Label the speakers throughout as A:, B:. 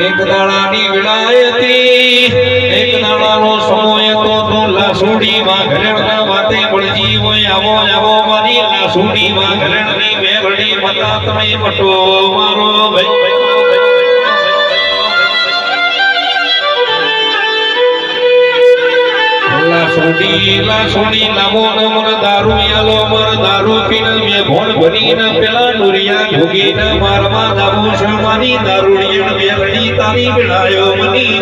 A: એક દાડાની વિલાયતી એક દાડાનો સમય તો લાસુડીમાં ઘરેણના વાતે બળજી હોય આવો મારી લાસુડીમાં ઘરેણની મેરડી મતા તમે મટો મારો ભાઈ લાસુડી લામો નમર દારૂ યાલો મર દારૂ પીને મે ભોણ ભરીને પેલા ડુરિયા ભોગીને મારવા દારૂ શમાની દારૂડી મેરડી તારી વિડાયો મની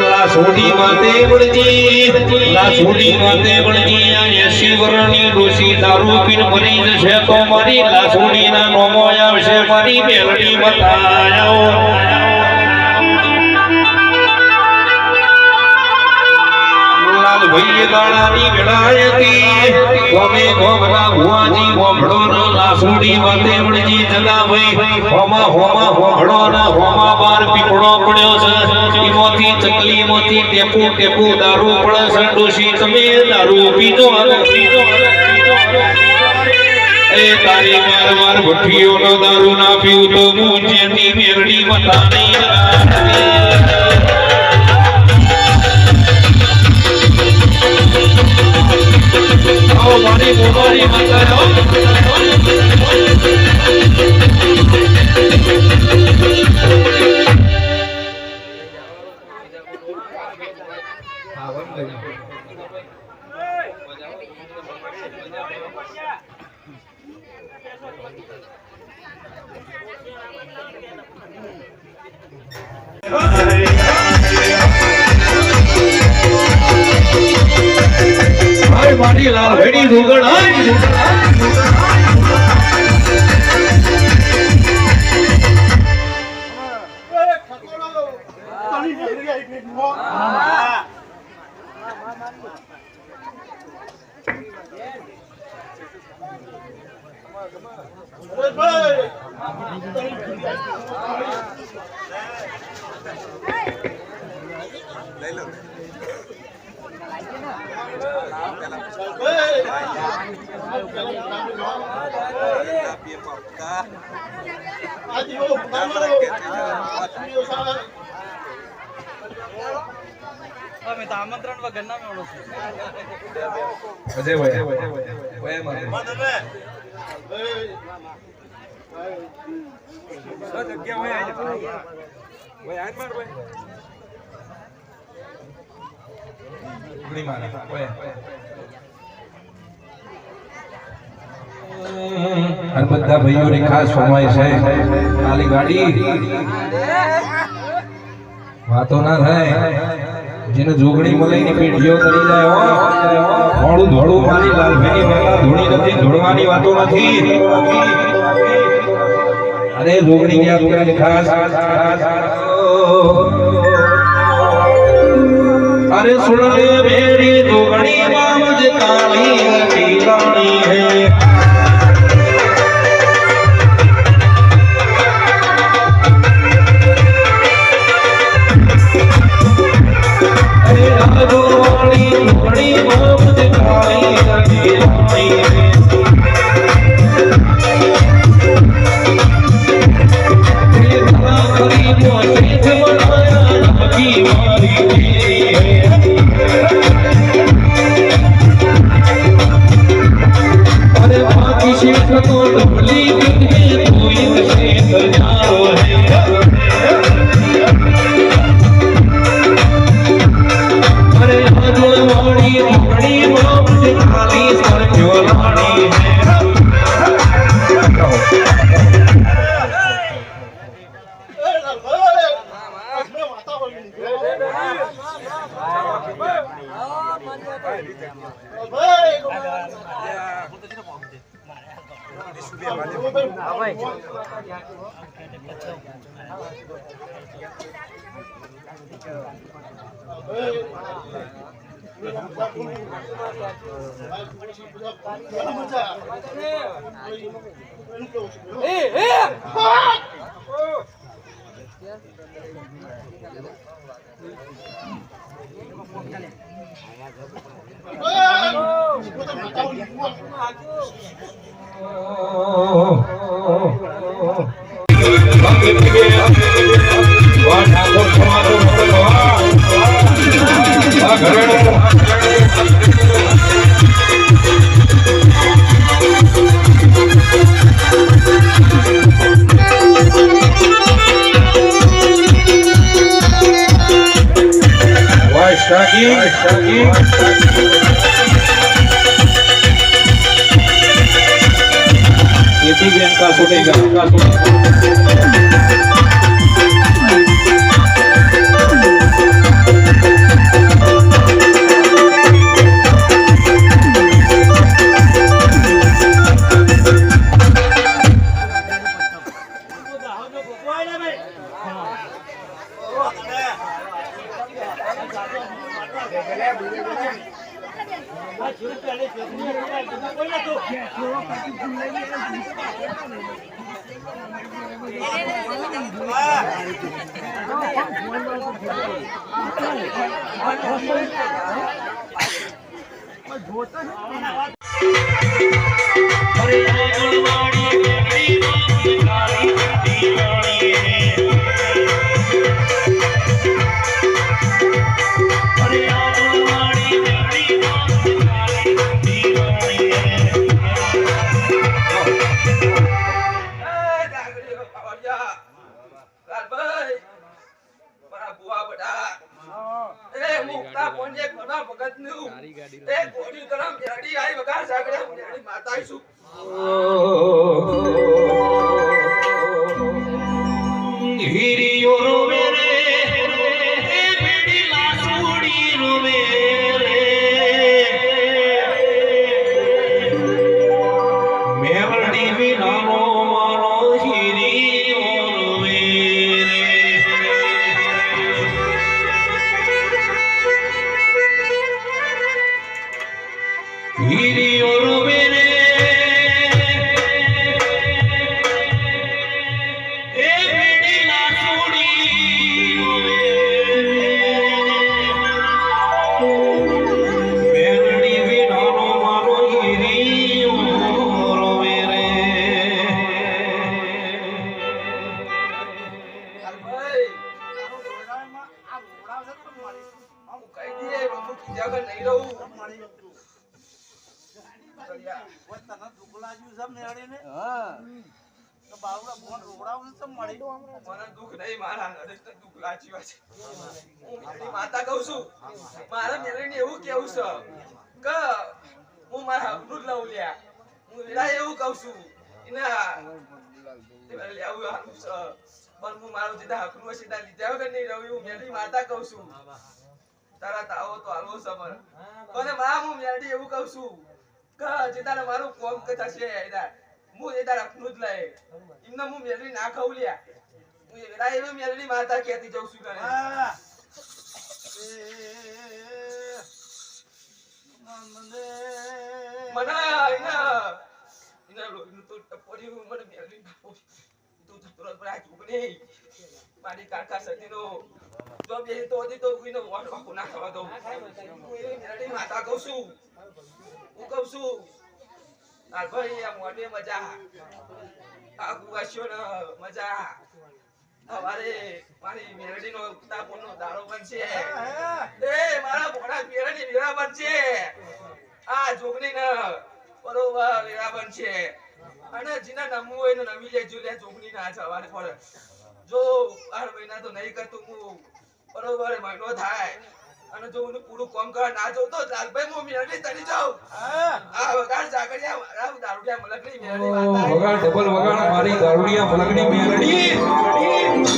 A: લાસુડી માતે બળજી આ 80 વર્ષની ડોસી દારૂ પીને મરી જશે તો મારી લાસુડીના નોમો આવશે મારી મેરડી બતાયો ભઈ દાડાની વિડાયતી કોમે ગોમરા ભુવાજી ગોમડો ન લાસુડી વાતે વળજી જગા ભઈ હોમા હોમડો ન હોમા બાર પીપળો પડ્યો છે ઈમોથી ચકલી મોથી ટેપુ દારૂ પડે છે ડોશી તમે દારૂ પીજો એ તારી માર ભઠ્ઠીઓનો દારૂ ના પીવું તો મુંજેની મેરડી મતાની મોરી માતા મારી લાલ ભેડી ધુગણ આમંત્રણ વગર ના મેળો અજય ભાઈ બધા ભાઈઓની ખાસ ફરમાઈશ છે ખાલી ગાડી વાતો ના થાય જેને જોગણી મલાઈની પેઢીઓ કરી જાય મોડું ધોળું મારી લાલભાઈની માતા ધોળી નથી ધોળવાની વાતો નથી અરે જોગણી ની આપણી ખાસ अरे सुन ले मेरी जोगणी माँ मुझे काली दीवानी है अरे जोगणी जोगणी माँ मुझे काली दीवानी है ये धरा करी मुझे बनाया की मारी तो डोली तू इनसे जाओ है का सुनेगा માતા કહું છું મારા મેલડી એવું કેવું છે કે હું મારા હકનું જ લઉં લ્યા હું વેલા એવું કહું છું એના લેવું હારું છે પણ હું મારું સીધા હકનું સીધા લીધા વગર નહીં રહું એવું મેલડી માતા કહું છું તારા તાવો તો હાલવો સમર અને માં હું મેલડી એવું કહું છું કે જે તારે મારું કોમ થશે એના હું એ તારા હકનું જ લઈ એમને હું મેલડી ના ખાઉં લ્યા હું વેલા એવું મેલડી માતા કહેતી જઉં છું કરે મના ઇના તો ટપોરી મને મેલડી નાખો તું તરત પર આ ચૂકની મારી કાકા સતીનો જો બે તો હતી તો કોઈનો વોટ વાકો ના થવા દો હું મેલડી માતા કહું છું હું કહું છું આ ભાઈ આ મોઢે મજા આ ગુવાશ્યો ને મજા અમારે મારી મેલડીનો તાપોનો દાડો બનશે એ મારા મોઢા મેલડી વેરા બનશે આ જોગની ને બરોબર વેરા બનશે અને જીના નમવું હોય ને નમી લેજો લે જોગની ના જવાને પર જો 12 મહિના તો નહીં કરતું હું બરોબર મહિનો થાય અને જો હું પૂરું કામ કરવા ના જાઉં તો લાલભાઈ હું મેલડી તરી જાઉં આ વગાડ જાગડિયા મારા દારૂડિયા મલકની મેલડી વાતા વગાડ ડબલ વગાડ મારી દારૂડિયા મલકની મેલડી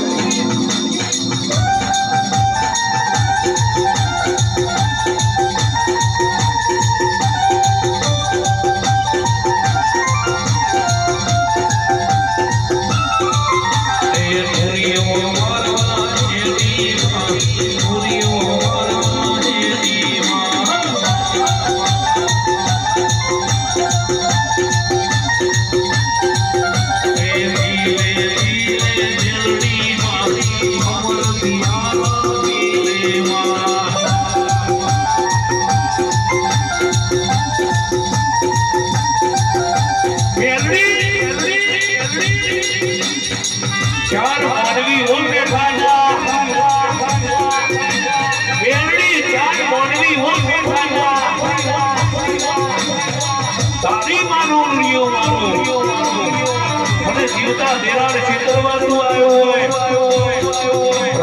A: જીવતા દેરાર ક્ષેત્રમાં તું આવ્યો હોય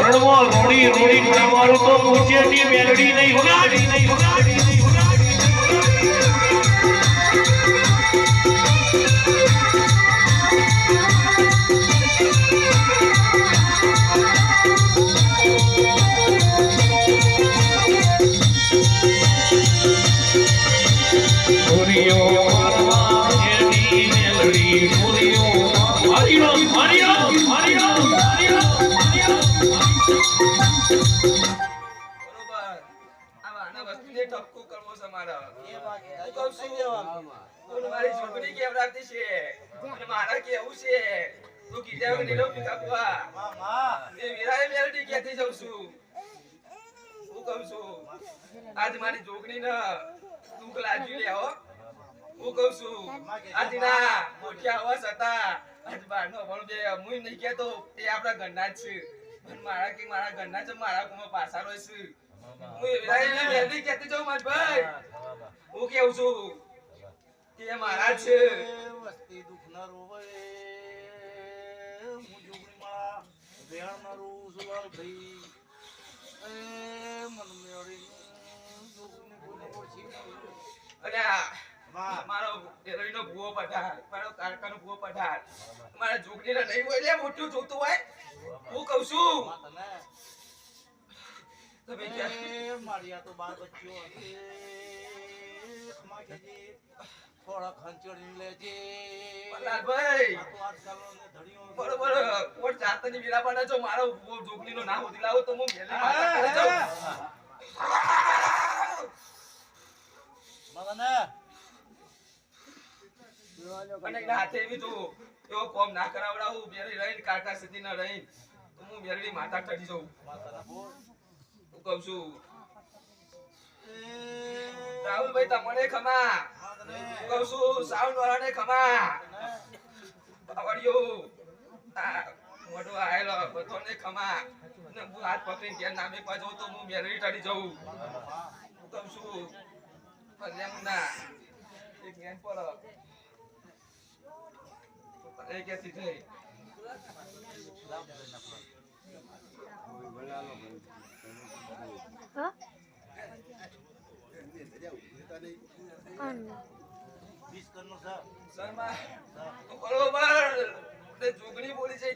A: રણમાં રોડી રોડી મારું તો પૂછ્યથી મેલડી નહીં વગાડી નહીં વગાડી નહીં વગાડી
B: મારા કેવું છે તું કીધા નીલો પિતા એ વિરાય મેલડી કેતી જાઉં છું હું કહું છું આજ મારી જોગણી ને દુઃખ લાગ્યું લે હો હું કહું છું આજ ના મોઠિયા અવાજ હતા આજ બારનો પણ બે હું નહીં કેતો એ આપણા ઘરના જ છે પણ મારા ઘરના છે મારા કુમાં પાછા રહે છે હું વિરાય મેલડી કેતી જાઉં માર ભાઈ હું કેવું છું કે મારા છે
C: વસ્તી દુઃખ ના રોવે હું જોગણીમાં વેણ મારું સુલાલ થઈ એ મન મેળી જોગણી બોલે ઓછી
B: અને મારો એરવીનો ભૂવો પઠાર મારો કારકાનો ભૂવો પઠાર મારા જોગણીને નહીં હોય લે મોટું જોતું હોય હું કહું છું તમે
C: મારી આ તો બાર બચ્ચીઓ ખમા કેજે થોડા ખંચડી લેજે
B: લાલભાઈ બરોબર કોટ જાતની વીરાબાના જો મારો જોગણીનો નામ ઉધી લાવો તો હું મેલી માતા કરી જાઉં
C: મગને
B: અને હાથે એવી તો એવો કોમ ના કરાવડાવું મેરી રહીને કાકા સુધી ના રહીને તો હું મેરડી માતા ચડી જાઉં હું કહું છું રાહુલભાઈ તમને ખમા હું કહું છું સાઉન્ડ વાળાને ખમા બાવળિયો મોટો આયેલો બધાને ખમા ને હું હાથ પકડીને ઘેર નામે પાછો તો હું મેરડી ચડી જાઉં હું કહું છું પલ્યામના એક જ્ઞાન પર એ કેતી થઈ જોગણી બોલી છે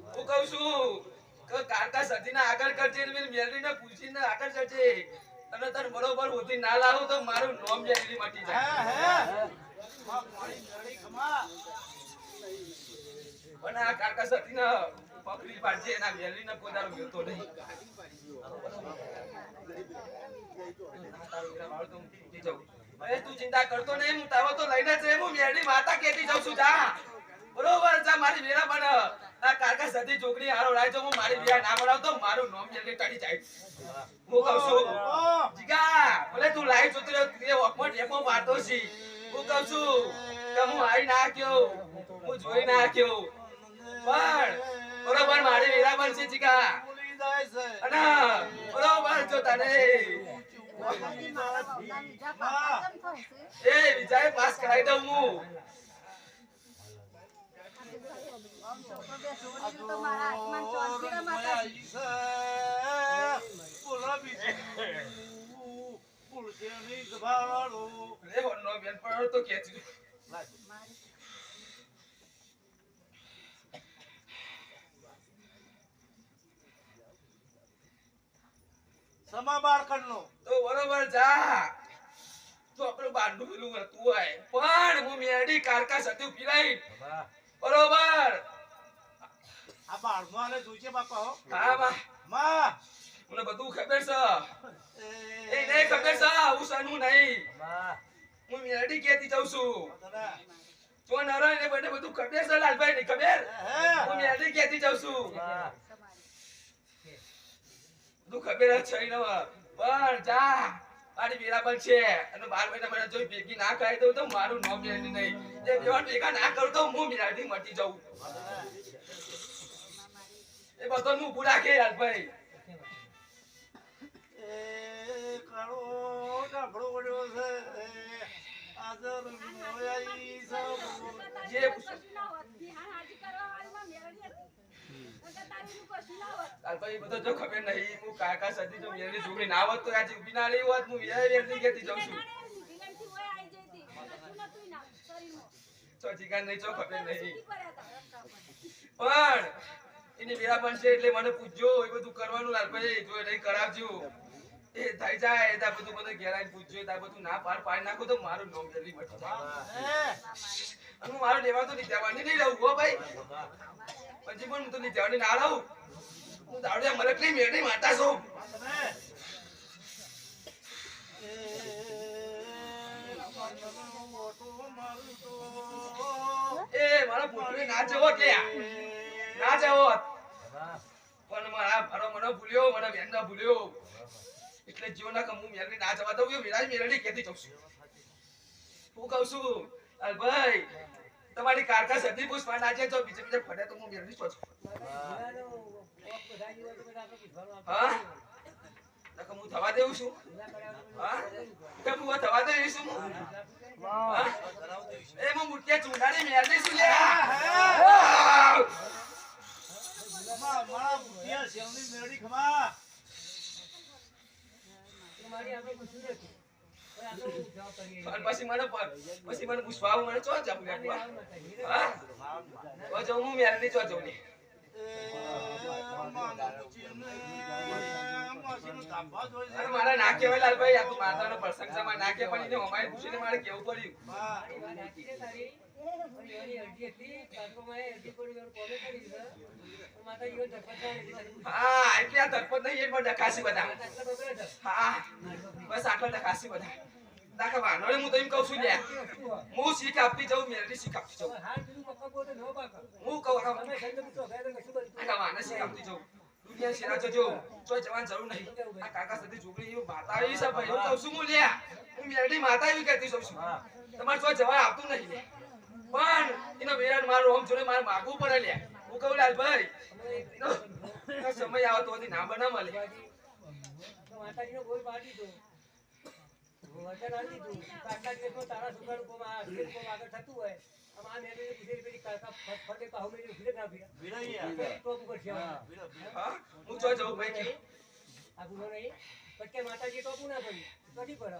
B: હું કઉ છું કે કાકા સતીના આગળ કરજે મેલડીને પૂછીને આગળ કરજે અને તને બરોબર હોતી ના લાવું તો મારું નોમ મેલડી મટી જાય પણ આ કાકા સતીને પકડી પાડજે એના મેલડીને પોતાનો મેળતો નહીં તું ચિંતા કરતો નહીં હું તારો તો લઈને જ હું મેરડી માતા કેતી જાઉં છું જા બરોબર જા મારી વેરા બન આ કાકા સતી છોકરી હારો રાય જો હું મારી વિયા ના બનાવતો મારું નામ મેરડી ટડી જાય હું કહું છું જીગા ભલે તું લાઈવ જોતો તે ઓપમટ એમો વાતો છી હું કહું છું કે હું આઈ ના આક્યો હું જોઈ ના આક્યો પણ બરોબર મારી વેરા બન છે જીગા
C: ભૂલી જાય છે
B: અને બરોબર જો તને એ વિજય પાસ કરાઈ દઉં હું તો કે
C: સમા બાર કરનો
B: તો બરોબર જા તો આપણું બાંડું પેલું હતું હોય પણ હું મેરડી કારકા સાથે પીરાઈ બરોબર
C: આ બારનો જોઈશે બાપા હો
B: હા
C: માં
B: મને બધું ખબર છે એ નહીં ખબર છે હું સનું નહીં હું મેરડી કેતી જાઉં છું તો નરો ને બધું ખબર છે લાલભાઈ ની ખબર હું મેરડી કેતી જાઉં છું તું ખબર જ છે ને પણ જા મારી બરાબર છે અને 12 મહિના મને જોઈ ભેગી ના કરાઈ દઉં તો મારું નામ મેળવી નહીં જે બેવાન ભેગા ના કરું તો હું મિરાથી મટી જાઉં એ બધો હું પૂરા કે યાર ભાઈ
C: એ કાળો ડાબડો પડ્યો છે આદર મોયાઈ સબ
B: જે લાલભાઈ બધો જો ખબર નહીં હું કાકા સદી જો મેરની છોકરી ના હોત તો આજે ઊભી ના રહી હોત હું વિરાય વેરથી કહેતી જાઉં છું ચો જીગા નહીં ચો ખબર નહીં પણ એની વેરા બનશે એટલે મને પૂછજો એ બધું કરવાનું લાલભાઈ જો નહીં કરાવજો એ થઈ જાય ત્યાં બધું મને ઘેરાઈને પૂછજો ત્યાં બધું ના પાડી નાખો તો મારું નામ જલ્દી બચી જાય હું મારું લેવા તો નહીં જવાની નહીં રહું હો ભાઈ પછી પણ હું તો નહીં જવાની ના રહું હું દાડે મલકની મેળની માતા છું એ મારો ભૂલ્યો ના જવો કે ના જવો પણ મારા મારો મને ભૂલ્યો મને બેન ના ભૂલ્યો એટલે જીવન ના કમું મેળની ના જવા દઉં એ વિરાજ મેળની કહેતી જાઉં છું હું કહું છું ભાઈ તમારી કાકા સદી પુષ્પા નાચે તો બીજે બીજે ફરે તો હું મેળની છું હા નકમ હું થવા દેવું છું હા કેમ હું થવા દેવું છું હા એ હું મુઠ્ઠીએ ચૂંટાડી મેળની છું લે
C: મારા બુઢિયા શેવની મેળી ખમા
B: પછી મને પૂછવા મને ચો જાવ હા તો હું મેળની ચો જાઉં મારા ના કહેવાય લાલભાઈ આ તું માતાનો પ્રસંગ છે ના કે પણ એને અમારી પૂછીને મારે કેવું પડ્યું હા એટલે આ ધરપત નહીં એટલે ડકાસી બધા હા બસ આટલા ડકાસી બધા દાખલા વાનોરે હું તો એમ કહું છું લ્યા હું શીખ આપતી જાઉં મેળની શીખ આપતી જાઉં હું કહું વાને શીખ આપતી જાઉં દુનિયા શેરા જજો કોઈ જવાન જરૂર નહીં આ કાકા સદી છોકરી એવી માતા આવી છે ભાઈ હું કહું છું હું લ્યા હું મેળની માતા એવી કહેતી જાઉં છું તમારે કોઈ જવાન આવતું નહીં પણ એનો વેરાન મારું આમ જોડે મારે માગવું પડે લ્યા હું કહું લાલભાઈ એનો સમય આવે તો ના બના મળે
D: માતાજીનો બોલ પાડી દો વચન આલી દઉં કાકા દેખો તારા સુકાળ કોમ આ ખેત કોમ આગળ થતું હોય આમ આ મેં પૂછેલી પેલી કાકા ફટે પાહુ મેં ભીડે ના ભીડા
C: વિરાયા
D: તો ઉપર છે
B: હા હું જો જાઉં ભાઈ કે
D: આ ગુનો નહીં પટકે માતાજી ટોપું ના પડી કટી પર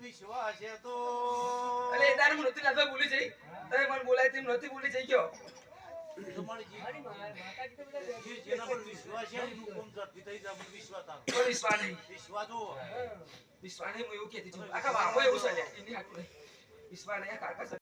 C: વિશ્વાસ છે તો
B: અલે એ દાર હું નથી લાલભાઈ ભૂલી જઈ તમે મને બોલાય તેમ નથી ભૂલી જઈ ગયો
C: તમારી
D: મારી માતાજી તો બધા
C: જેના પર વિશ્વાસ છે એનું કોમ ઝડપી થઈ જાય મને વિશ્વાસ આવે
B: કોઈ વિશ્વાસ નહીં
C: વિશ્વાસ જો
B: વિશ્વાસ નહીં હું એવું કહેતી છું આખા બાપો એવું છે લ્યા એની હાથું નહીં વિશ્વાસ નહીં આ કાકા